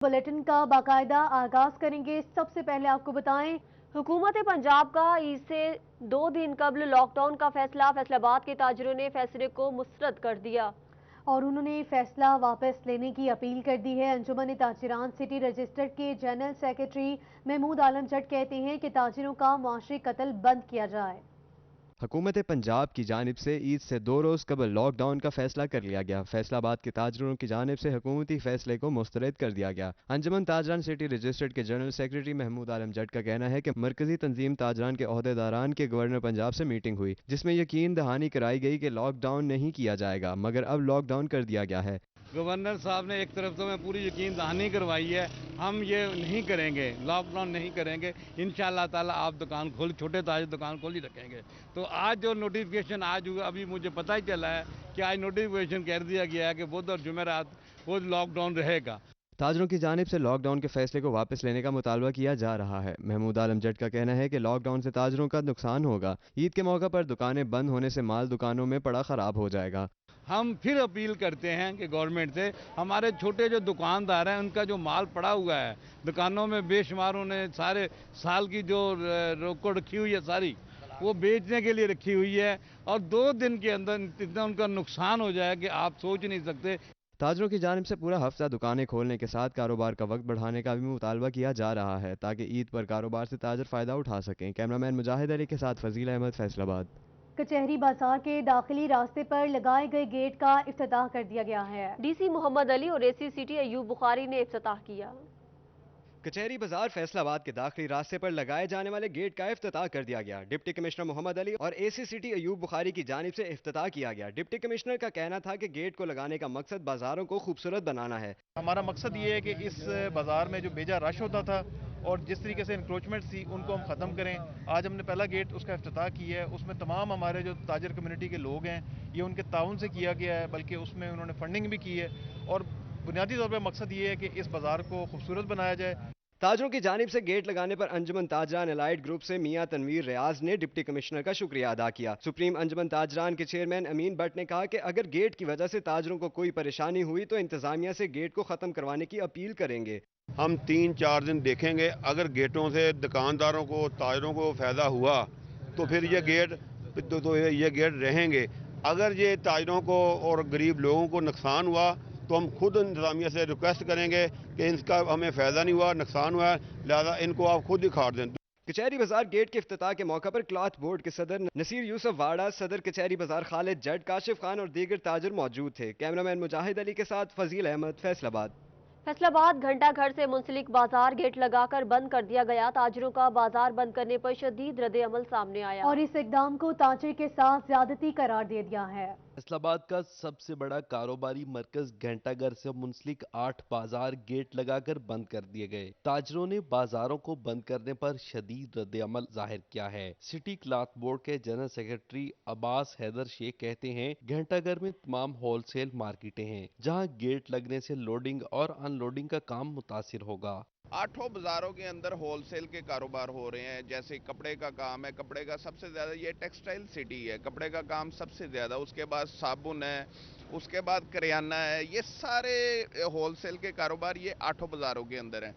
Bulletin का बाकायदा आगाज करेंगे। सबसे पहले आपको बताएं, हुकूमत पंजाब का ईद से 2 दिन कबल लॉकडाउन का फैसलाबाद के ताजरों ने फैसले को मुस्तरद कर दिया और उन्होंने फैसला वापस लेने की अपील कर दी है। अंजुमन ताजिरान सिटी रजिस्टर्ड के जनरल सेक्रेटरी महमूद आलम जट कहते हैं कि ताजिरों का मुआशरी कत्ल बंद किया जाए। हुकूमत पंजाब की जानिब से ईद से 2 रोज़ कबल लॉकडाउन का फैसला कर लिया गया। फैसलाबाद के ताजरों की जानिब से हुकूमती फैसले को मुस्तरद कर दिया गया। अंजुमन ताजरान सिटी रजिस्टर्ड के जनरल सेक्रेटरी महमूद आलम जट का कहना है कि मरकजी तंजीम ताजरान के अहदेदारान के गवर्नर पंजाब से मीटिंग हुई, जिसमें यकीन दहानी कराई गई कि लॉकडाउन नहीं किया जाएगा, मगर अब लॉकडाउन कर दिया गया है। गवर्नर साहब ने एक तरफ तो मैं पूरी यकीन दहानी करवाई है, हम ये नहीं करेंगे, लॉकडाउन नहीं करेंगे, इंशाअल्लाह ताला आप दुकान खोल, छोटे ताजे दुकान खोल ही रखेंगे। तो आज जो नोटिफिकेशन आज हुआ, अभी मुझे पता ही चला है कि आज नोटिफिकेशन कह दिया गया है कि बुध और जुमेरात वो लॉकडाउन रहेगा। ताजरों की जानिब से लॉकडाउन के फैसले को वापस लेने का मुतालबा किया जा रहा है। महमूद आलम जट का कहना है कि लॉकडाउन से ताजरों का नुकसान होगा। ईद के मौका पर दुकानें बंद होने से माल दुकानों में पड़ा खराब हो जाएगा। हम फिर अपील करते हैं कि गवर्नमेंट से हमारे छोटे जो दुकानदार हैं उनका जो माल पड़ा हुआ है दुकानों में बेशुमार, उन्हें सारे साल की जो रोकड़ रखी हुई है सारी वो बेचने के लिए रखी हुई है, और 2 दिन के अंदर इतना उनका नुकसान हो जाए कि आप सोच नहीं सकते। ताजरों की जानिब से पूरा हफ्ता दुकानें खोलने के साथ कारोबार का वक्त बढ़ाने का भी मुतालबा किया जा रहा है, ताकि ईद पर कारोबार से ताजर फ़ायदा उठा सकें। कैमरामैन मुजाहिद अली के साथ फजील अहमद, फैसलाबाद। कचहरी बाजार के दाखिली रास्ते पर लगाए गए गेट का इफ्तिताह कर दिया गया है। डीसी मोहम्मद अली और एसी सिटी अयूब बुखारी ने इफ्तिताह किया। कचहरी बाजार फैसलाबाद के दाखिली रास्ते पर लगाए जाने वाले गेट का इफ्तिताह कर दिया गया। डिप्टी कमिश्नर मोहम्मद अली और एसी सिटी अयूब बुखारी की जानिब से इफ्तिताह किया गया। डिप्टी कमिश्नर का कहना था कि गेट को लगाने का मकसद बाजारों को खूबसूरत बनाना है। हमारा मकसद ये है कि इस बाजार में जो बेजा रश होता था और जिस तरीके से इंक्रोचमेंट थी उनको हम ख़त्म करें। आज हमने पहला गेट उसका इफ्तिताह किया है। उसमें तमाम हमारे जो ताजर कम्युनिटी के लोग हैं ये उनके ताउन से किया गया है, बल्कि उसमें उन्होंने फंडिंग भी की है, और बुनियादी तौर पर मकसद ये है कि इस बाजार को खूबसूरत बनाया जाए। ताजरों की जानिब से गेट लगाने पर अंजुमन ताजरान एलाइड ग्रुप से मियां तनवीर रियाज ने डिप्टी कमिश्नर का शुक्रिया अदा किया। सुप्रीम अंजुमन ताजरान के चेयरमैन अमीन भट्ट ने कहा कि अगर गेट की वजह से ताजरों को कोई परेशानी हुई तो इंतजामिया से गेट को ख़त्म करवाने की अपील करेंगे। हम 3-4 दिन देखेंगे, अगर गेटों से दुकानदारों को ताजरों को फ़ायदा हुआ तो फिर ये गेट रहेंगे। अगर ये ताजरों को और गरीब लोगों को नुकसान हुआ तो हम खुद इंतजामिया से रिक्वेस्ट करेंगे कि इनका हमें फ़ायदा नहीं हुआ, नुकसान हुआ है, लिहाजा इनको आप खुद ही खाड़ दें। कचहरी बाजार गेट के इफ्तिताह के मौका पर क्लॉथ बोर्ड के सदर नसीर यूसुफ वाड़ा, सदर कचहरी बाजार खालिद जट, काशिफ खान और दीगर ताजर मौजूद थे। कैमरामैन मुजाहिद अली के साथ फजील अहमद, फैसलाबाद। फैसलाबाद घंटा घर से मुंसलिक बाजार गेट लगाकर बंद कर दिया गया। ताजरों का बाजार बंद करने पर शदीद रद्द अमल सामने आया और इस इकदाम को ताजर के साथ ज्यादती करार दे दिया है। फैसलाबाद का सबसे बड़ा कारोबारी मरकज घंटाघर से मुंसलिक 8 बाजार गेट लगाकर बंद कर दिए गए। ताजरों ने बाजारों को बंद करने पर शदीद रद्द अमल जाहिर किया है। सिटी क्लॉथ बोर्ड के जनरल सेक्रेटरी अब्बास हैदर शेख कहते हैं, घंटाघर में तमाम होलसेल मार्केटें हैं जहां गेट लगने से लोडिंग और अनलोडिंग का काम मुतासिर होगा। 8 बाजारों के अंदर होलसेल के कारोबार हो रहे हैं। जैसे कपड़े का काम है, कपड़े का सबसे ज़्यादा, ये टेक्सटाइल सिटी है, कपड़े का काम सबसे ज़्यादा, उसके बाद साबुन है, उसके बाद करियाना है, ये सारे होलसेल के कारोबार ये 8 बाजारों के अंदर हैं।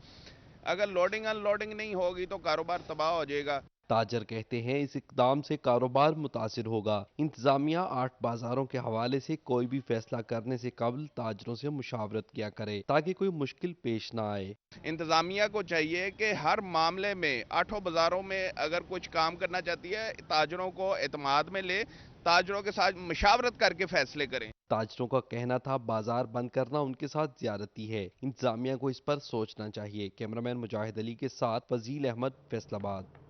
अगर लोडिंग अनलोडिंग नहीं होगी तो कारोबार तबाह हो जाएगा। ताजर कहते हैं इस इकदाम से कारोबार मुतासिर होगा। इंतजामिया 8 बाजारों के हवाले से कोई भी फैसला करने से कबल ताजरों से मुशावरत किया करे ताकि कोई मुश्किल पेश ना आए। इंतजामिया को चाहिए कि हर मामले में 8 बाजारों में अगर कुछ काम करना चाहती है ताजरों को एतमाद में ले, ताजरों के साथ मुशावरत करके फैसले करें। ताजरों का कहना था बाजार बंद करना उनके साथ ज्यादती है, इंतजामिया को इस पर सोचना चाहिए। कैमरामैन मुजाहिद अली के साथ फजील अहमद, फैसलाबाद।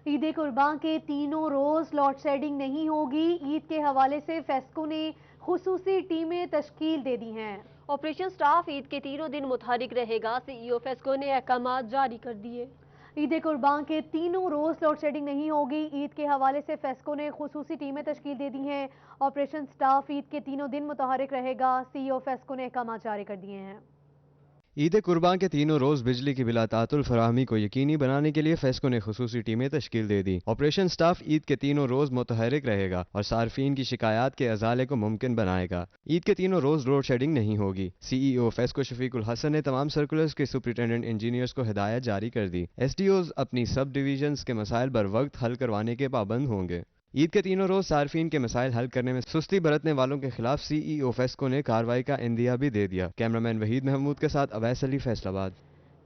ईद कुर्बान के तीनों रोज लोड शेडिंग नहीं होगी। ईद के हवाले से फेस्को ने खुसूसी टीमें तश्कील दे दी हैं। ऑपरेशन स्टाफ ईद के तीनों दिन मुतहरिक रहेगा। सीईओ फेस्को ने अहकाम जारी कर दिए। ईद कुर्बान के तीनों रोज लोड शेडिंग नहीं होगी। ईद के हवाले से फेस्को ने खुसूसी टीमें तश्कील दे दी हैं। ऑपरेशन स्टाफ ईद के तीनों दिन मुतहरिक रहेगा। सीईओ फेस्को ने अहकाम जारी कर दिए हैं। عید قربان کے تینوں روز بجلی کی بلا تعطل فراہمی کو یقینی بنانے کے لیے فیسکو نے خصوصی ٹیمیں تشکیل دے دی۔ آپریشن سٹاف عید کے تینوں روز متحرک رہے گا اور صارفین کی شکایات کے ازالے کو ممکن بنائے گا۔ عید کے تینوں روز لوڈ شیڈنگ نہیں ہوگی۔ سی ای او فیسکو شفیق الحسن نے تمام سرکلرز کے سپرنٹینڈنٹ انجینئرز کو ہدایت جاری کر دی۔ ایس ڈی اوز اپنی سب ڈویژنز کے مسائل بر وقت حل کروانے کے پابند ہوں گے۔ عید کے تینوں روز صارفین کے مسائل حل کرنے میں سستی برتنے والوں کے خلاف سی ای او فیسکو نے کارروائی کا عندیہ بھی دے دیا۔ کیمرامین وحید محمود کے ساتھ اویس علی، فیصل آباد۔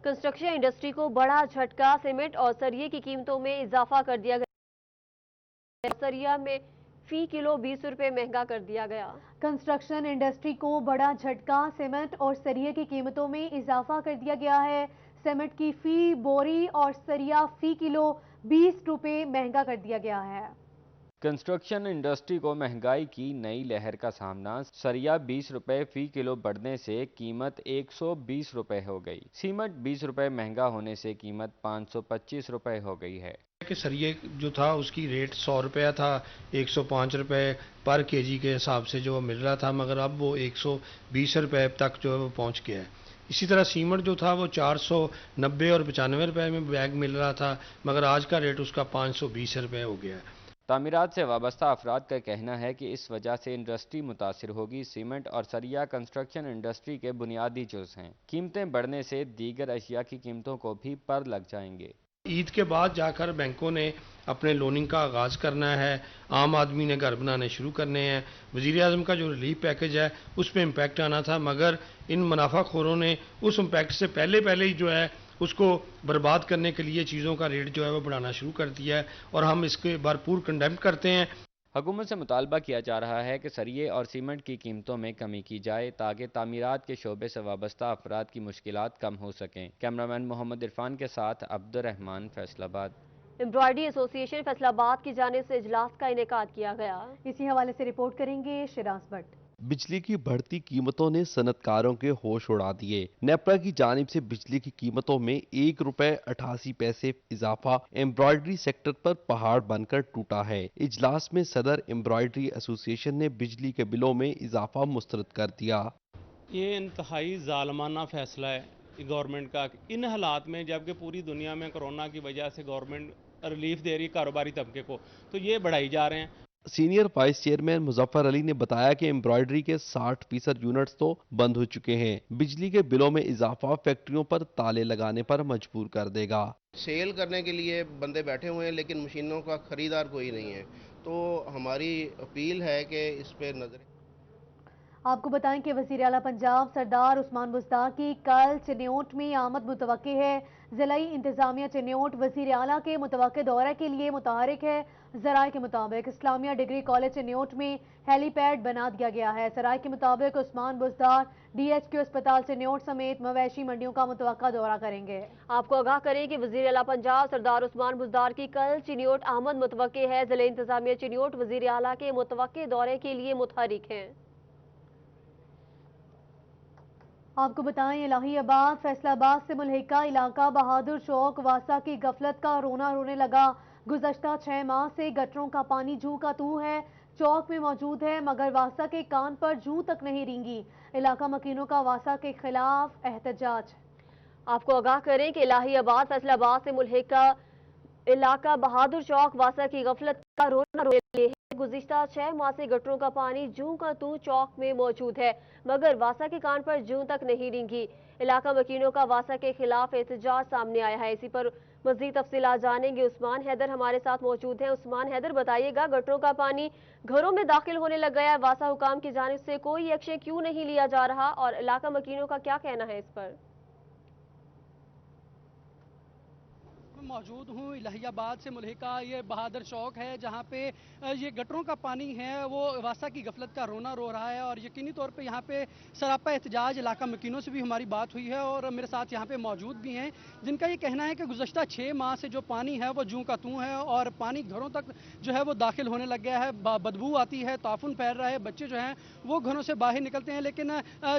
کنسٹرکشن انڈسٹری کو بڑا جھٹکا، سیمنٹ اور سریے کی قیمتوں میں اضافہ کر دیا گیا۔ سریا میں فی کلو 20 روپے مہنگا کر دیا گیا۔ کنسٹرکشن انڈسٹری کو بڑا جھٹکا، سیمنٹ اور سریے کی قیمتوں میں اضافہ کر دیا گیا ہے۔ سیمنٹ کی فی بوری اور سریا فی کلو 20 روپے مہنگا کر دیا گیا ہے۔ کنسٹرکشن انڈسٹری کو مہنگائی کی نئی لہر کا سامنا، سریا 20 روپے فی کلو بڑھنے سے قیمت 120 روپے ہو گئی۔ سیمنٹ 20 روپے مہنگا ہونے سے قیمت 525 روپے ہو گئی ہے۔ کہ سریے جو تھا اس کی ریٹ 100 روپیہ تھا، 105 روپے پر کے جی کے حساب سے جو مل رہا تھا، مگر اب وہ 120 روپے تک جو ہے وہ پہنچ گیا ہے۔ اسی طرح سیمنٹ جو تھا وہ 490 اور 95 روپے میں بیگ مل رہا تھا، مگر آج کا ریٹ اس کا 520 روپے ہو گیا ہے۔ تعمیرات سے وابستہ افراد کا کہنا ہے کہ اس وجہ سے انڈسٹری متاثر ہوگی۔ سیمنٹ اور سریا کنسٹرکشن انڈسٹری کے بنیادی جز ہیں۔ قیمتیں بڑھنے سے دیگر اشیاء کی قیمتوں کو بھی پر لگ جائیں گے۔ عید کے بعد جا کر بینکوں نے اپنے لوننگ کا آغاز کرنا ہے، عام آدمی نے گھر بنانے شروع کرنے ہیں۔ وزیر اعظم کا جو ریلیف پیکج ہے اس پہ امپیکٹ آنا تھا، مگر ان منافع خوروں نے اس امپیکٹ سے پہلے ہی جو ہے اس کو برباد کرنے کے لیے چیزوں کا ریٹ جو ہے وہ بڑھانا شروع کر دیا ہے، اور ہم اس کے بھرپور کنڈیم کرتے ہیں۔ حکومت سے مطالبہ کیا جا رہا ہے کہ سریے اور سیمنٹ کی قیمتوں میں کمی کی جائے تاکہ تعمیرات کے شعبے سے وابستہ افراد کی مشکلات کم ہو سکیں۔ کیمرامین محمد عرفان کے ساتھ عبد الرحمان، فیصل آباد۔ امبرائڈری ایسوسی ایشن فیصل آباد کی جانب سے اجلاس کا انعقاد کیا گیا۔ اسی حوالے سے رپورٹ کریں گے شراز بٹ۔ بجلی کی بڑھتی قیمتوں نے صنعتکاروں کے ہوش اڑا دیے۔ نیپرا کی جانب سے بجلی کی قیمتوں میں 1 روپے 88 پیسے اضافہ امبرائڈری سیکٹر پر پہاڑ بن کر ٹوٹا ہے۔ اجلاس میں صدر امبرائڈری ایسوسی ایشن نے بجلی کے بلوں میں اضافہ مسترد کر دیا۔ یہ انتہائی ظالمانہ فیصلہ ہے گورنمنٹ کا ان حالات میں، جبکہ پوری دنیا میں کرونا کی وجہ سے گورنمنٹ ریلیف دے رہی کاروباری طبقے کو، تو یہ بڑھائی جا رہے ہیں۔ سینئر وائس چیئرمین مظفر علی نے بتایا کہ امبرائڈری کے 60% یونٹس تو بند ہو چکے ہیں۔ بجلی کے بلوں میں اضافہ فیکٹریوں پر تالے لگانے پر مجبور کر دے گا۔ سیل کرنے کے لیے بندے بیٹھے ہوئے ہیں لیکن مشینوں کا خریدار کوئی نہیں ہے، تو ہماری اپیل ہے کہ اس پہ نظر۔ آپ کو بتائیں کہ وزیر اعلیٰ پنجاب سردار عثمان بزدار کی کل چنیوٹ میں آمد متوقع ہے۔ ضلعی انتظامیہ چنیوٹ وزیر اعلیٰ کے متوقع دورے کے لیے متحرک ہے۔ ذرائع کے مطابق اسلامیہ ڈگری کالج چنیوٹ میں ہیلی پیڈ بنا دیا گیا ہے۔ ذرائع کے مطابق Usman Buzdar D H Q اسپتال چنیوٹ سمیت مویشی منڈیوں کا متوقع دورہ کریں گے۔ آپ کو آگاہ کریں کہ وزیر اعلیٰ پنجاب سردار عثمان بزدار کی کل چنیوٹ آمد متوقع ہے۔ ضلع انتظامیہ چنیوٹ وزیر اعلیٰ کے متوقع دورے کے لیے متحرک ہیں۔ آپ کو بتائیں الہی آباد فیصل آباد سے ملحقہ علاقہ بہادر چوک واسا کی غفلت کا رونا رونے لگا۔ گزشتہ 6 ماہ سے گٹروں کا پانی جوں کا تو ہے، چوک میں موجود ہے مگر واسا کے کان پر جوں تک نہیں رینگی۔ علاقہ مکینوں کا واسا کے خلاف احتجاج۔ آپ کو آگاہ کریں کہ الہی آباد فیصل آباد سے ملحقہ علاقہ بہادر چوک واسا کی غفلت کا رونا رونے لگے ہیں۔ گزشتہ 6 ماہ سے گٹروں کا پانی جوں کا تو چوک میں موجود ہے مگر واسا کے کان پر جوں تک نہیں رینگی۔ علاقہ مکینوں کا واسا کے خلاف احتجاج سامنے آیا ہے۔ اسی پر مزید تفصیلات جانیں گے۔ عثمان حیدر ہمارے ساتھ موجود ہیں۔ عثمان حیدر بتائیے گا، گٹروں کا پانی گھروں میں داخل ہونے لگ گیا ہے، واسا حکام کی جانب سے کوئی ایکشن کیوں نہیں لیا جا رہا اور علاقہ مکینوں کا کیا کہنا ہے اس پر؟ موجود ہوں الہی آباد سے ملحقہ یہ بہادر چوک ہے، جہاں پہ یہ گٹروں کا پانی ہے وہ واسا کی غفلت کا رونا رو رہا ہے، اور یقینی طور پہ یہاں پہ سراپا احتجاج علاقہ مکینوں سے بھی ہماری بات ہوئی ہے اور میرے ساتھ یہاں پہ موجود بھی ہیں جن کا یہ کہنا ہے کہ گزشتہ 6 ماہ سے جو پانی ہے وہ جوں کا توں ہے اور پانی گھروں تک جو ہے وہ داخل ہونے لگ گیا ہے، بدبو آتی ہے، تعفن پھیل رہا ہے، بچے جو ہیں وہ گھروں سے باہر نکلتے ہیں، لیکن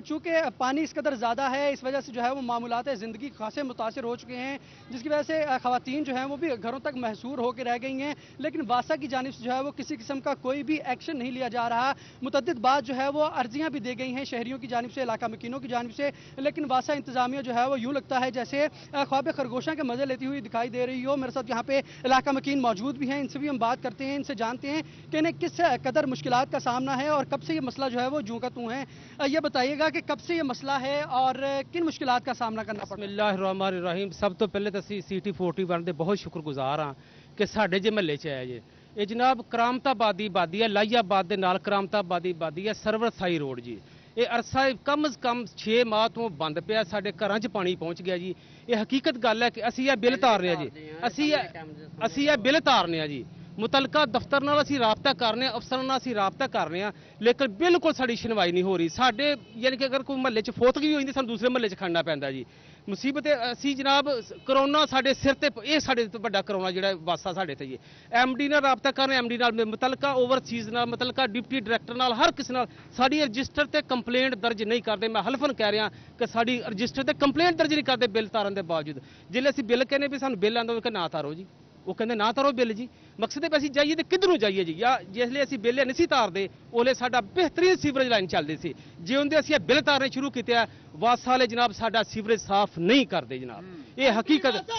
چونکہ پانی اس قدر زیادہ ہے اس وجہ سے جو ہے وہ معمولات زندگی خاصے متاثر ہو چکے ہیں، جس کی وجہ سے खवातीन जो हैं वो भी घरों तक महसूर होकर रह गई हैं, लेकिन वासा की जानिब से जो है वो किसी किस्म का कोई भी एक्शन नहीं लिया जा रहा। मुतअद्दिद बार जो है वो अर्जियां भी दी गई हैं शहरियों की जानिब से, इलाका मकीनों की जानिब से, लेकिन वासा इंतजामिया जो है वो यूँ लगता है जैसे ख्वाब खरगोशा के मजे लेती हुई दिखाई दे रही हो। मेरे साथ यहाँ पे इलाका मकीन मौजूद भी हैं, इनसे भी हम बात करते हैं, इनसे जानते हैं कि इन्हें किस कदर मुश्किलात का सामना है और कब से ये मसला जो है वो जूं का तूं है। ये बताइएगा कि कब से ये मसला है और किन मुश्किलात का सामना करना पड़ रहा है। बिस्मिल्लाहिर्रहमानिर्रहीम। सब तो पहले तो सीटी 41 ਦੇ ਬਹੁਤ ਸ਼ੁਕਰਗੁਜ਼ਾਰ ਹਾਂ ਕਿ ਸਾਡੇ ਜੇ ਮਹੱਲੇ 'ਚ ਆਇਆ ਜੇ। ਇਹ ਜਨਾਬ ਕਰਾਮਤਾਬਾਦੀ ਆਬਾਦੀ ਹੈ, ਲਾਈਆਬਾਦ ਦੇ ਨਾਲ ਕਰਾਮਤਾਬਾਦੀ ਆਬਾਦੀ ਹੈ, ਸਰਵਰ ਸਾਈ ਰੋਡ ਜੀ। ਇਹ ਅਰਸਾ ਕਮ ਜ਼ ਕਮ 6 ਮਾਹ ਤੋਂ ਬੰਦ ਪਿਆ, ਸਾਡੇ ਘਰਾਂ 'ਚ ਪਾਣੀ ਪਹੁੰਚ ਗਿਆ ਜੀ। ਇਹ ਹਕੀਕਤ ਗੱਲ ਹੈ ਕਿ ਅਸੀਂ ਇਹ ਬਿੱਲ ਤਾਰ ਰਹੇ ਹਾਂ ਜੀ, ਅਸੀਂ ਇਹ ਬਿੱਲ ਤਾਰਨੇ ਆ ਜੀ। ਮੁਤਲਕਾ ਦਫ਼ਤਰ ਨਾਲ ਅਸੀਂ ਰਾਬਤਾ ਕਰਨੇ ਆ, ਅਫਸਰਾਂ ਨਾਲ ਅਸੀਂ ਰਾਬਤਾ ਕਰਨੇ ਆ, ਲੇਕਿਨ ਬਿਲਕੁਲ ਸਾਡੀ ਸੁਣਵਾਈ ਨਹੀਂ ਹੋ ਰਹੀ। ਸਾਡੇ ਯਾਨੀ ਕਿ ਅਗਰ ਕੋਈ ਮਹੱਲੇ 'ਚ ਫੋਤਗੀ ਵੀ ਹੋ ਜਾਂਦੀ ਸਾਨੂੰ ਦੂਸਰੇ ਮਹੱਲੇ 'ਚ ਖੜਨਾ ਪੈਂਦਾ ਜੀ। ਮੁਸੀਬਤ ਅਸੀਂ ਜਨਾਬ ਕਰੋਨਾ ਸਾਡੇ ਸਿਰ ਤੇ, ਇਹ ਸਾਡੇ ਤੋਂ ਵੱਡਾ ਕਰੋਨਾ ਜਿਹੜਾ ਵਾਸਾ ਸਾਡੇ ਤੇ ਜੀ। ਐਮਡੀ ਨਾਲ ਰਾਬਤਾ ਕਰਨੇ, ਐਮਡੀ ਨਾਲ ਮੁਤਲਕਾ ਓਵਰਸੀਜ਼ ਨਾਲ, ਮੁਤਲਕਾ ਡਿਪਟੀ ਡਾਇਰੈਕਟਰ ਨਾਲ, ਹਰ ਕਿਸੇ ਨਾਲ ਸਾਡੀ ਰਜਿਸਟਰ ਤੇ ਕੰਪਲੇਂਟ ਦਰਜ ਨਹੀਂ ਕਰਦੇ। ਮੈਂ ਹਲਫਨ ਕਹਿ ਰਿਹਾ ਕਿ ਸਾਡੀ ਰਜਿਸਟਰ ਤੇ ਕੰਪਲੇਂਟ ਦਰਜ ਨਹੀਂ ਕਰਦੇ ਬਿੱਲ ਤਾਰਨ ਦੇ ਬਾਵਜੂਦ। ਜਿੱਲੇ ਅਸੀਂ ਬਿੱਲ ਕਹਿੰਦੇ ਵੀ ਸਾਨੂੰ ਬਿੱਲ ਆਉਂਦਾ ਕਿ ਨਾ ਤਾਰੋ ਜੀ, ਉਹ ਕਹਿੰਦੇ ਨਾ ਤਾਰੋ ਬਿੱਲ ਜੀ। ਮਕਸਦ ਹੈ ਵੀ ਅਸੀਂ ਜਾਈਏ ਤੇ ਕਿੱਧਰੋਂ ਜਾਈਏ ਜੀ। ਜਾਂ ਜਿਸਲੇ ਅਸੀਂ ਬਿੱਲ ਨਹੀਂ ਸੀ ਤਾਰਦੇ ਉਹਲੇ ਸਾਡਾ ਬਿਹਤਰੀਨ ਸੀਵਰੇਜ ਲਾਈਨ ਚੱਲਦੀ ਸੀ, ਜੇ ਉਹਦੇ ਅਸੀਂ ਇਹ ਬਿੱਲ ਤਾਰਨੇ ਸ਼ੁਰੂ ਕੀਤੇ ਆ वासा वाले जनाब साडा सीवरेज साफ नहीं करते जनाब, ये हकीकत।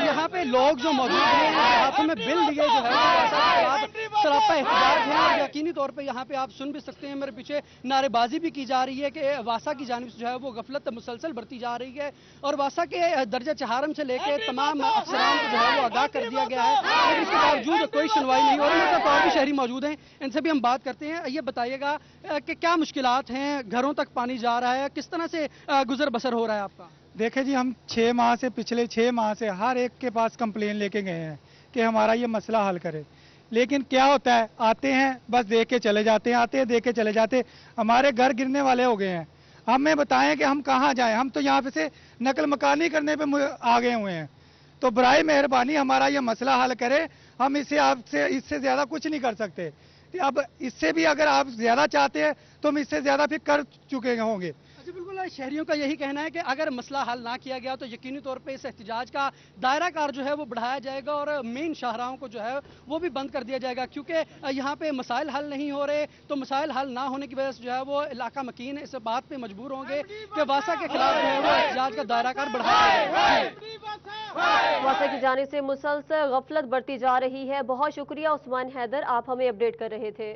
यहाँ पे लोग जो मौजूद हैं हाथों में बिल लिए जो है सरापा एहतजाज है और यकीनी तौर पे यहाँ पे आप सुन भी सकते हैं मेरे पीछे नारेबाजी भी की जा रही है कि वासा की जानिब से जो है वो गफलत मुसलसल बढ़ती जा रही है और वासा के दर्जा चहारम से लेकर तमाम अफसरान को जो है वो आगाह कर दिया गया है, लेकिन इसके बावजूद कोई सुनवाई नहीं हो रही है। तो और भी शहरी मौजूद हैं, इनसे भी हम बात करते हैं। ये बताइएगा कि क्या मुश्किलात हैं, घरों तक पानी जा रहा है, किस तरह से गुजर बसर हो रहा है आपका? देखिए जी, हम 6 माह से, पिछले 6 माह से हर एक के पास कंप्लेन लेके गए हैं कि हमारा ये मसला हल करे, लेकिन क्या होता है, आते हैं बस देख के चले जाते हैं, आते हैं देख के चले जाते हैं। हमारे घर गिरने वाले हो गए हैं, हमें बताएं कि हम कहाँ जाएं, हम तो यहाँ पे से नकल मकानी करने पे आ गए हुए हैं। तो बराए मेहरबानी हमारा ये मसला हल करे, हम इससे ज़्यादा कुछ नहीं कर सकते। अब इससे भी अगर आप ज़्यादा चाहते हैं तो हम इससे ज़्यादा फिर कर चुके होंगे। अच्छा, बिल्कुल शहरियों का यही कहना है कि अगर मसला हल ना किया गया तो यकीनी तौर पे इस एहतजाज का दायरा कार जो है वो बढ़ाया जाएगा और मेन शाहराहों को जो है वो भी बंद कर दिया जाएगा, क्योंकि यहाँ पे मसाइल हल नहीं हो रहे। तो मसाइल हल ना होने की वजह से जो है वो इलाका मकीन इस बात पे मजबूर होंगे कि वासा के खिलाफ जो है वो एहतजाज का दायरा कार बढ़ाया जाएगा। वासा की जानिब से मुसलसल गफलत बढ़ती जा रही है। बहुत शुक्रिया उस्मान हैदर, आप हमें अपडेट कर रहे थे।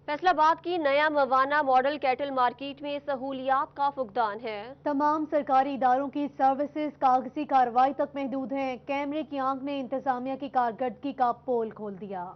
फैसलाबाद की नया मवाना मॉडल कैटल मार्केट में सहूलियात का फुकदान है। तमाम सरकारी इदारों की सर्विसेज कागजी कार्रवाई तक महदूद हैं। कैमरे की आंख ने इंतजामिया की कारकर्दगी का पोल खोल दिया।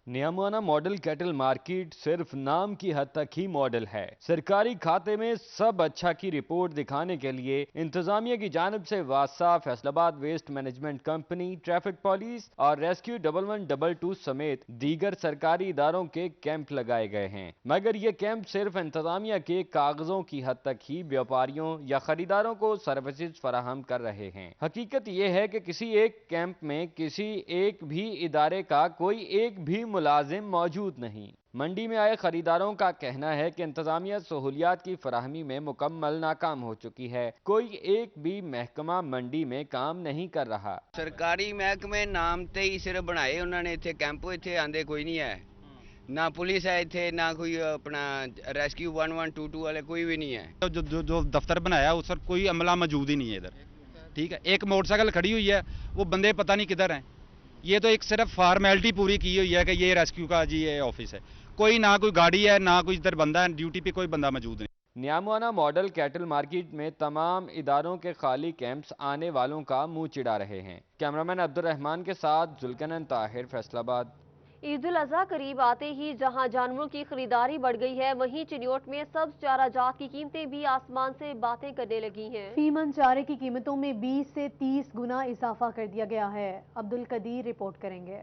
नियामाना मॉडल कैटल मार्केट सिर्फ नाम की हद तक ही मॉडल है। सरकारी खाते में सब अच्छा की रिपोर्ट दिखाने के लिए इंतजामिया की जानिब से वासा, Faisalabad waste management company, traffic police और रेस्क्यू 1122 समेत दीगर सरकारी इदारों के कैंप लगाए गए हैं, मगर ये कैंप सिर्फ इंतजामिया के कागजों की हद तक ही व्यापारियों या खरीदारों को सर्विसेज फराहम कर रहे हैं। हकीकत ये है कि किसी एक कैंप में किसी एक भी इदारे का कोई एक भी मुलाजिम मौजूद नहीं। मंडी में आए खरीदारों का कहना है कि इंतजामिया सहूलियात की फराहमी में मुकम्मल नाकाम हो चुकी है। कोई एक भी महकमा मंडी में काम नहीं कर रहा। सरकारी महकमे नाम ते ही सिर्फ बनाए उन्होंने, इतने कैंप इतने आंदे कोई नहीं है, ना पुलिस है इतने, ना कोई अपना रेस्क्यू 1122 वाले कोई भी नहीं है। जो दफ्तर बनाया उस पर कोई अमला मौजूद ही नहीं है इधर, ठीक है। एक मोटरसाइकिल खड़ी हुई है, वो बंदे पता नहीं किधर हैं। ये तो एक सिर्फ फॉर्मेलिटी पूरी की हुई है कि ये रेस्क्यू का जी ये ऑफिस है, कोई ना कोई गाड़ी है ना कोई इधर बंदा है, ड्यूटी पे कोई बंदा मौजूद नहीं। नियामाना मॉडल कैटल मार्केट में तमाम इदारों के खाली कैंप्स आने वालों का मुंह चिढ़ा रहे हैं। कैमरामैन अब्दुर्रहमान के साथ जुल्कनन ताहिर, फैसलाबाद। ईद उल अज़हा करीब आते ही जहां जानवरों की खरीदारी बढ़ गई है, वहीं चिन्योट में सब्ज चारा जात की कीमतें भी आसमान से बातें करने लगी हैं। फीमन चारे की कीमतों में 20 से 30 गुना इजाफा कर दिया गया है। अब्दुल कदीर रिपोर्ट करेंगे।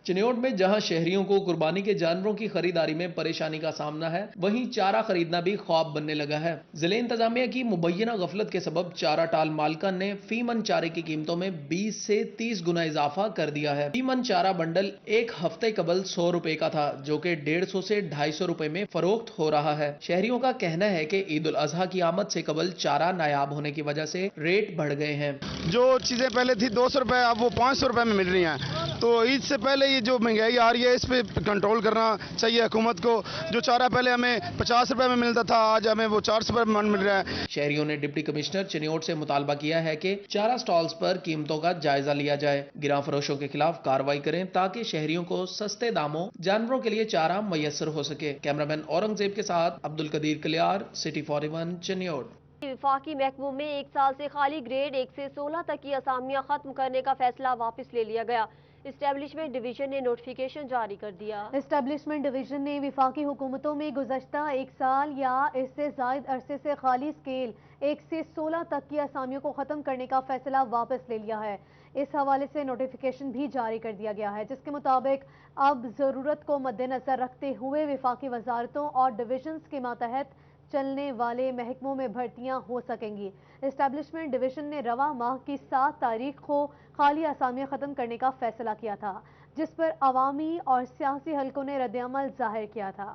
चिन्योट में जहां शहरियों को कुर्बानी के जानवरों की खरीदारी में परेशानी का सामना है, वहीं चारा खरीदना भी ख्वाब बनने लगा है। जिले इंतजामिया की मुबैना गफलत के सबब चारा टाल मालिकान ने फी मन चारे की कीमतों में 20 से 30 गुना इजाफा कर दिया है। फी मन चारा बंडल एक हफ्ते कबल 100 रुपए का था, जो कि 150 से 250 रुपए में फरोख्त हो रहा है। शहरियों का कहना है कि ईद उल अजहा की आमद से कबल चारा नायाब होने की वजह से रेट बढ़ गए हैं। जो चीजें पहले थी 200 रुपए, अब वो 500 रुपए में मिल रही हैं। तो ईद से पहले ये जो महंगाई आ रही है, इस पे कंट्रोल करना चाहिए हुकूमत को। जो चारा पहले हमें 50 रुपए में मिलता था, आज हमें वो 400 रुपए में मिल रहा है। शहरियों ने डिप्टी कमिश्नर चिन्योट से मुतालबा किया है कि चारा स्टॉल्स पर कीमतों का जायजा लिया जाए, गिरा फरोशों के खिलाफ कार्रवाई करें ताकि शहरियों को सस्ते दामों जानवरों के लिए चारा मैसर हो सके। कैमरामैन औरंगजेब के साथ अब्दुल कदीर कलियार, सिटी 41 चिन्योट। वफाकी महकमों में 1 साल से खाली ग्रेड 1 से 16 तक की असामियां खत्म करने का फैसला वापस ले लिया गया। एस्टेब्लिशमेंट डिवीजन ने नोटिफिकेशन जारी कर दिया। एस्टेब्लिशमेंट डिवीजन ने वफाकी हुकूमतों में गुज़श्ता 1 साल या इससे ज़ायद अरसे से खाली स्केल 1 से 16 तक की असामियों को ख़त्म करने का फैसला वापस ले लिया है। इस हवाले से नोटिफिकेशन भी जारी कर दिया गया है, जिसके मुताबिक अब ज़रूरत को मद्देनज़र रखते हुए वफाकी वजारतों और डिविजन्स के मातहत चलने वाले महकमों में भर्तियां हो सकेंगी। एस्टेब्लिशमेंट डिवीजन ने रवा माह की 7 तारीख को खाली असामियां ख़त्म करने का फैसला किया था, जिस पर अवामी और सियासी हलकों ने रद्द-ए-अमल जाहिर किया था।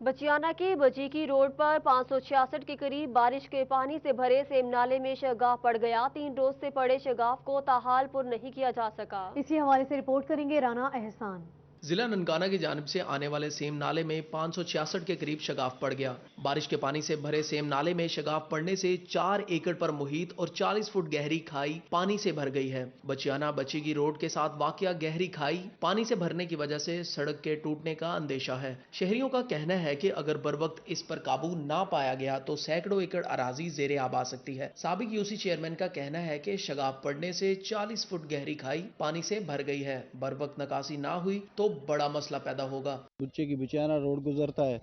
बचियाना के बजीकी रोड पर 566 के करीब बारिश के पानी से भरे सेम नाले में शगाफ पड़ गया। 3 रोज से पड़े शगाफ को ताहाल पुर नहीं किया जा सका। इसी हवाले से रिपोर्ट करेंगे राना एहसान। जिला ननकाना की जानिब से आने वाले सेम नाले में 566 के करीब शगाफ पड़ गया। बारिश के पानी से भरे सेम नाले में शगाफ पड़ने से 4 एकड़ पर मुहित और 40 फुट गहरी खाई पानी से भर गई है। बचियाना बचीगी रोड के साथ वाकया गहरी खाई पानी से भरने की वजह से सड़क के टूटने का अंदेशा है। शहरियों का कहना है कि अगर बर वक्त इस पर काबू ना पाया गया तो सैकड़ों एकड़ अराजी जेरे आब आ सकती है। साबिक यूसी चेयरमैन का कहना है कि शगाफ पड़ने से 40 फुट गहरी खाई पानी से भर गई है। बर वक्त नकासी ना हुई तो बड़ा मसला पैदा होगा। बुच्चे की बिचाना रोड गुजरता है,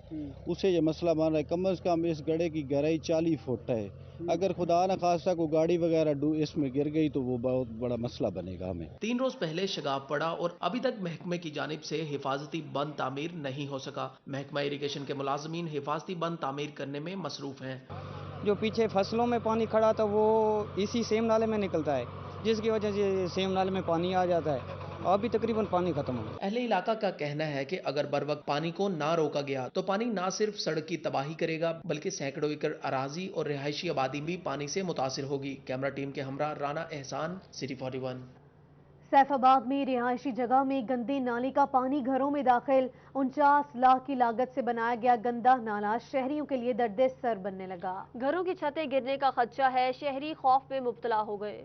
उसे ये मसला बन रहा है। कम से कम इस गड्ढे की गहराई 40 फुट है। अगर खुदा न खास्ता को गाड़ी वगैरह इसमें गिर गई तो वो बहुत बड़ा मसला बनेगा हमें। 3 रोज पहले शगाफ पड़ा और अभी तक महकमे की जानिब से हिफाजती बंद तामीर नहीं हो सका। महकमा इरिगेशन के मुलाजमीन हिफाजती बंद तामीर करने में मसरूफ हैं। जो पीछे फसलों में पानी खड़ा था वो इसी सेम नाले में निकलता है, जिसकी वजह से सेम नाले में पानी आ जाता है। अभी तकरीबन पानी खत्म हो गया। अहले इलाका का कहना है कि अगर बर वक्त पानी को ना रोका गया तो पानी ना सिर्फ सड़क की तबाही करेगा बल्कि सैकड़ों एकड़ अराजी और रिहायशी आबादी भी पानी से मुतासिर होगी। कैमरा टीम के हमरा राना एहसान, सिटी 41। सैफाबाद में रिहायशी जगह में गंदे नाले का पानी घरों में दाखिल। 49 लाख की लागत से बनाया गया गंदा नाला शहरियों के लिए दर्द सर बनने लगा। घरों की छतें गिरने का खदशा है, शहरी खौफ में मुब्तला हो गए।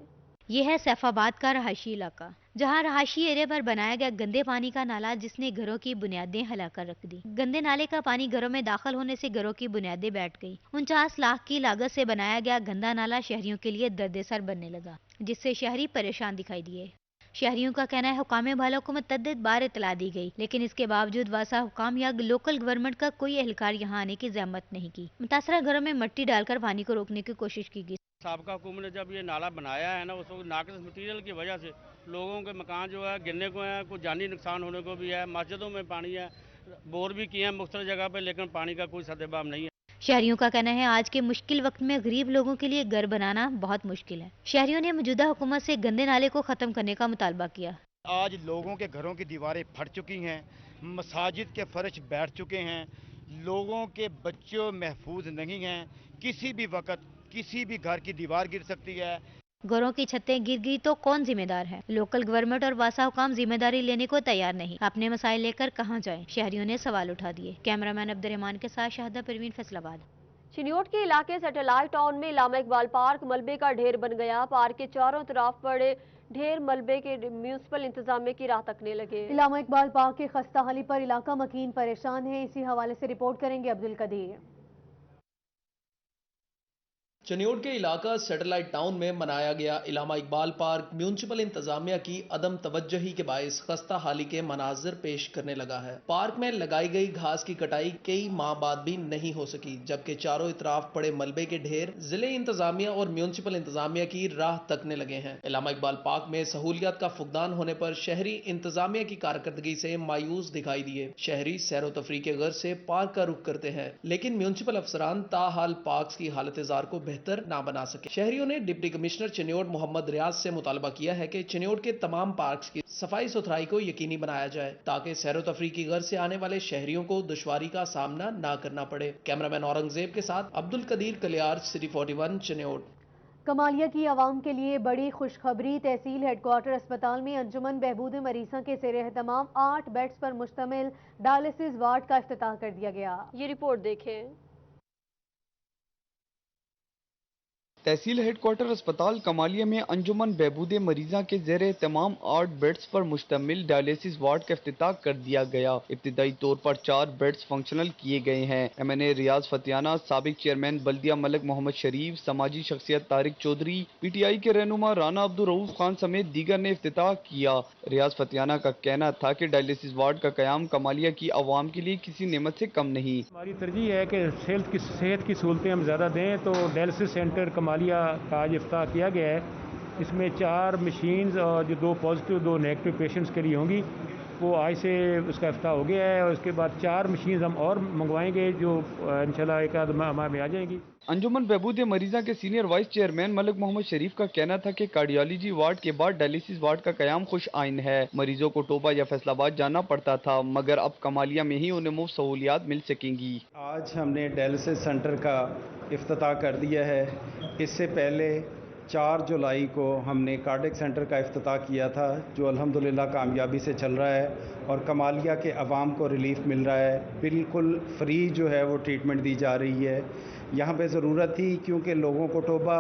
ये है सैफाबाद का रहायशी इलाका, जहां रहायशी एरिया पर बनाया गया गंदे पानी का नाला जिसने घरों की बुनियादें हिलाकर रख दी। गंदे नाले का पानी घरों में दाखिल होने से घरों की बुनियादें बैठ गई। 49 लाख की लागत से बनाया गया गंदा नाला शहरियों के लिए दर्द-ए-सर बनने लगा, जिससे शहरी परेशान दिखाई दिए। शहरियों का कहना है हुकाम बाला को मुतअद्दिद बार इतला दी गई, लेकिन इसके बावजूद वासा हुकाम या लोकल गवर्नमेंट का कोई एहलकार यहाँ आने की जहमत नहीं की। मुतासरा घरों में मिट्टी डालकर पानी को रोकने की कोशिश की गई। साबका हुकूमत ने जब ये नाला बनाया है ना, उस नाकिस मटीरियल की वजह से लोगों के मकान जो है गिरने को है, कुछ जानी नुकसान होने को भी है। मस्जिदों में पानी है, बोर भी किए हैं मुख्तलिफ जगह पे, लेकिन पानी का कोई सद्देबाब नहीं है। शहरियों का कहना है आज के मुश्किल वक्त में गरीब लोगों के लिए घर बनाना बहुत मुश्किल है। शहरियों ने मौजूदा हुकूमत से गंदे नाले को खत्म करने का मुतालबा किया। आज लोगों के घरों की दीवारें फट चुकी हैं, मसाजिद के फर्श बैठ चुके हैं, लोगों के बच्चों महफूज नहीं हैं। किसी भी वक्त किसी भी घर की दीवार गिर सकती है। घरों की छतें गिर गई तो कौन जिम्मेदार है? लोकल गवर्नमेंट और वासा हुकाम जिम्मेदारी लेने को तैयार नहीं। अपने मसाइल लेकर कहां जाएं? शहरियों ने सवाल उठा दिए। कैमरामैन अब्दुर्रहमान के साथ शाहदा परवीन, फैसलाबाद। चिन्योट के इलाके सैटेलाइट टाउन में इलामा इकबाल पार्क मलबे का ढेर बन गया। पार्क के चारों तरफ पड़े ढेर मलबे के म्यूनिसिपल इंतजामिया की राह तकने लगे। इलामा इकबाल पार्क की खस्ता हाली पर इलाका मकीन परेशान है। इसी हवाले से रिपोर्ट करेंगे अब्दुल कदीर। चनियोट के इलाका सैटेलाइट टाउन में मनाया गया इलामा इकबाल पार्क म्यूनिसिपल इंतजामिया की अदम तवज्जोही के बायस खस्ता हाली के मनाजिर पेश करने लगा है। पार्क में लगाई गई घास की कटाई कई माह बाद भी नहीं हो सकी, जबकि चारों इतराफ पड़े मलबे के ढेर जिले इंतजामिया और म्यूनिसिपल इंतजामिया की राह तकने लगे हैं। इलामा इकबाल पार्क में सहूलियात का फुकदान होने पर शहरी इंतजामिया की कारकर्दगी से मायूस दिखाई दिए। शहरी सैरो तफरी के गर्ज से पार्क का रुख करते हैं, लेकिन म्यूनिसिपल अफसरान ताहाल पार्क की हालत जार को बेहतर ना बना सके। शहरियों ने डिप्टी कमिश्नर चनियोट मोहम्मद रियाज से मुतालबा किया है कि चनियोट के तमाम पार्क्स की सफाई सुथराई को यकीनी बनाया जाए, ताकि सैरो तफरी की गर्ज से आने वाले शहरियों को दुश्वारी का सामना ना करना पड़े। कैमरामैन औरंगजेब के साथ अब्दुल कदीर कलियार, सिटी 41 चनियोट। कमालिया की आवाम के लिए बड़ी खुशखबरी। तहसील हेडक्वार्टर अस्पताल में अंजुमन बहबूद मरीज़ा के ज़ेर एहतमाम 8 बेड्स पर मुश्तमिल डायलिसिस वार्ड का इफ्तिताह कर दिया गया। ये रिपोर्ट देखें। तहसील हेडक्वार्टर अस्पताल कमालिया में अंजुमन बहबूद मरीज़ा के ज़ेर एहतमाम 8 बेड्स पर मुश्तमिल डायलिसिस वार्ड का इफ्तिताह कर दिया गया। इब्तिदाई तौर पर 4 बेड्स फंक्शनल किए गए हैं। MNA रियाज फतियाना, साबिक चेयरमैन बल्दिया मलिक मोहम्मद शरीफ, समाजी शख्सियत तारिक चौधरी, PTI के रहनुमा राना अब्दुल रऊफ खान समेत दीगर ने इफ्तिताह किया। रियाज फतियाना का कहना था कि डायलिसिस वार्ड का कयाम कमालिया की आवाम के लिए किसी नेमत से कम नहीं। हमारी तरजीह है कि सेहत की सहूलतें हम ज़्यादा दें, तो डायलिसिस सेंटर कमालिया का आज इफ्ताह किया गया है। इसमें 4 मशीन्स और जो 2 पॉजिटिव 2 नेगेटिव पेशेंट्स के लिए होंगी, वो आज से उसका इफ्ताह हो गया है। और इसके बाद 4 मशीन्स हम और मंगवाएंगे, जो इंशाल्लाह एक आध माह में आ जाएंगी। अंजुमन बहबूद मरीज़ा के senior vice chairman Malik Mohammad Sharif का कहना था कि कार्डियोलॉजी वार्ड के बाद डायलिसिस वार्ड का कयाम खुश आइन है। मरीजों को टोबा या फैसलाबाद जाना पड़ता था, मगर अब कमालिया में ही उन्हें मुफ्त सहूलियात मिल सकेंगी। आज हमने डायलिसिस सेंटर का इफ्तिताह कर दिया है। इससे पहले 4 जुलाई को हमने कार्डियक सेंटर का इफ्तिताह किया था, जो अल्हम्दुलिल्लाह कामयाबी से चल रहा है और कमालिया के अवाम को रिलीफ मिल रहा है। बिल्कुल फ्री जो है वो ट्रीटमेंट दी जा रही है। यहाँ पे ज़रूरत थी क्योंकि लोगों को टोबा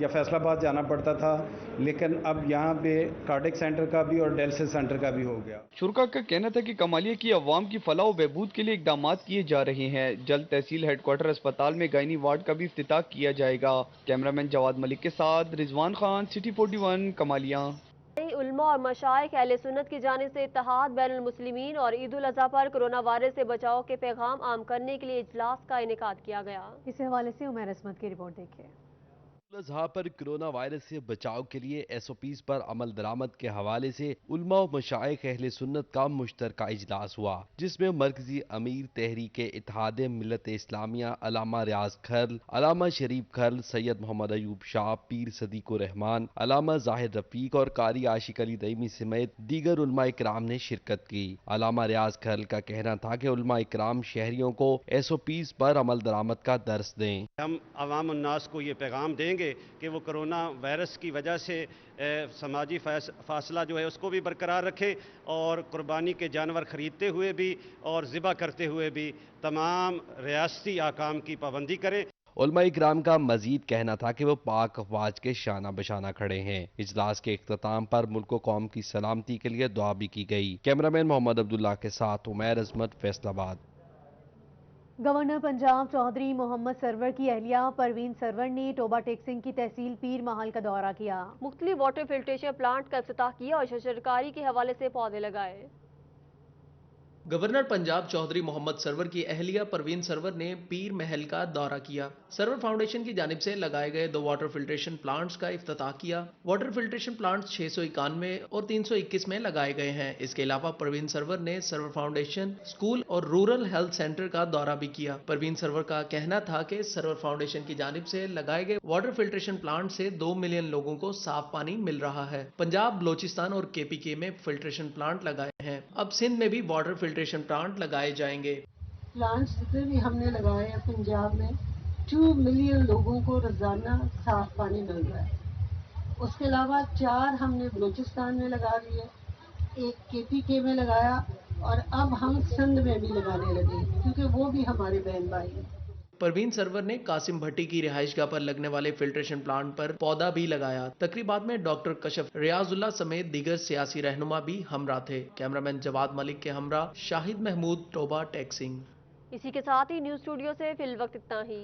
या फैसलाबाद जाना पड़ता था, लेकिन अब यहाँ पे कार्डियक सेंटर का भी और डायलिसिस सेंटर का भी हो गया। शुरका का कहना था कि कमालिया की अवाम की फलाह व बहबूद के लिए इकदाम किए जा रहे हैं। जल्द तहसील हेडक्वार्टर अस्पताल में गायनी वार्ड का भी इफ्तिताह किया जाएगा। कैमरामैन जवाद मलिक के साथ रिजवान खान, सिटी 41 कमालिया। उलमा और मशाइख अहले सुन्नत की जानिब से इत्तेहाद बैनुल मुस्लिमीन और ईद उल अज़हा पर कोरोना वायरस से बचाव के पैगाम आम करने के लिए इजलास का इनेकाद किया गया। इस हवाले से उमर असमत की रिपोर्ट देखिए। अज़हा पर कोरोना वायरस से बचाव के लिए SOPs पर अमल दरामद के हवाले से उलमा और मशाइख अहले सुन्नत का मुश्तरका इजलास हुआ, जिसमें मरकजी अमीर तहरीक इत्तेहाद मिल्लत इस्लामिया अलामा रियाज खर्ल, अलामा शरीफ खर्ल, सैयद मोहम्मद अयूब शाह, पीर सदीकुर रहमान, अलामा जाहिद रफीक और कारी आशिक अली दईमी समेत दीगर उलमा इकराम ने शिरकत की। अलामा रियाज खर्ल का कहना था कि उलमा इकराम शहरियों को SOPs पर अमल दरामद का दर्स दें। हम अवाम उन्नास को ये पैगाम देंगे कि वो कोरोना वायरस की वजह से समाजी फासला जो है उसको भी बरकरार रखें और कुर्बानी के जानवर खरीदते हुए भी और ज़िबा करते हुए भी तमाम रियासती आकाम की पाबंदी करें। उलमा इकराम का मजीद कहना था कि वो पाक अफवाज के शाना बशाना खड़े हैं। इजलास के इख्तिताम पर मुल्क व कौम की सलामती के लिए दुआ भी की गई। कैमरामैन मोहम्मद अब्दुल्ला के साथ उमैर अजमत, फैसलाबाद। गवर्नर पंजाब चौधरी मोहम्मद सरवर की अहलिया परवीन सरवर ने टोबा टेक्सिंग की तहसील पीर महल का दौरा किया। मुख्तलिफ वाटर फिल्ट्रेशन प्लांट का इफ्तिताह किया और शजरकारी के हवाले से पौधे लगाए। गवर्नर पंजाब चौधरी मोहम्मद सरवर की अहलिया परवीन सरवर ने पीर महल का दौरा किया। सरवर फाउंडेशन की जानिब से लगाए गए 2 वाटर फिल्ट्रेशन प्लांट्स का इफ्तिताह किया। वाटर फिल्ट्रेशन प्लांट्स 691 और 321 में लगाए गए हैं। इसके अलावा परवीन सरवर ने सरवर फाउंडेशन, स्कूल और रूरल हेल्थ सेंटर का दौरा भी किया। परवीन सरवर का कहना था कि सरवर फाउंडेशन की जानिब से लगाए गए वाटर फिल्ट्रेशन प्लांट से 2 मिलियन लोगों को साफ पानी मिल रहा है। पंजाब, बलोचिस्तान और KPK में फिल्ट्रेशन प्लांट लगाए हैं। अब सिंध में भी वाटर फिल्ट्रेशन प्लांट लगाए जाएंगे। प्लांट्स जितने भी हमने लगाए हैं पंजाब में 2 मिलियन लोगों को रोजाना साफ पानी मिल रहा है। उसके अलावा 4 हमने बलूचिस्तान में लगा दिए, 1 KPK में लगाया और अब हम सिंध में भी लगाने लगे क्योंकि वो भी हमारे बहन भाई हैं। परवीन सरवर ने कासिम भट्टी की रिहाइशगाह पर लगने वाले फिल्ट्रेशन प्लांट पर पौधा भी लगाया। तकरीबात में डॉक्टर कशफ रियाजुल्लाह समेत दीगर सियासी रहनुमा भी हमरा थे। कैमरामैन जवाद मलिक के हमरा शाहिद महमूद, टोबा टेक्सिंग। इसी के साथ ही न्यूज स्टूडियो से फिल वक्त इतना ही।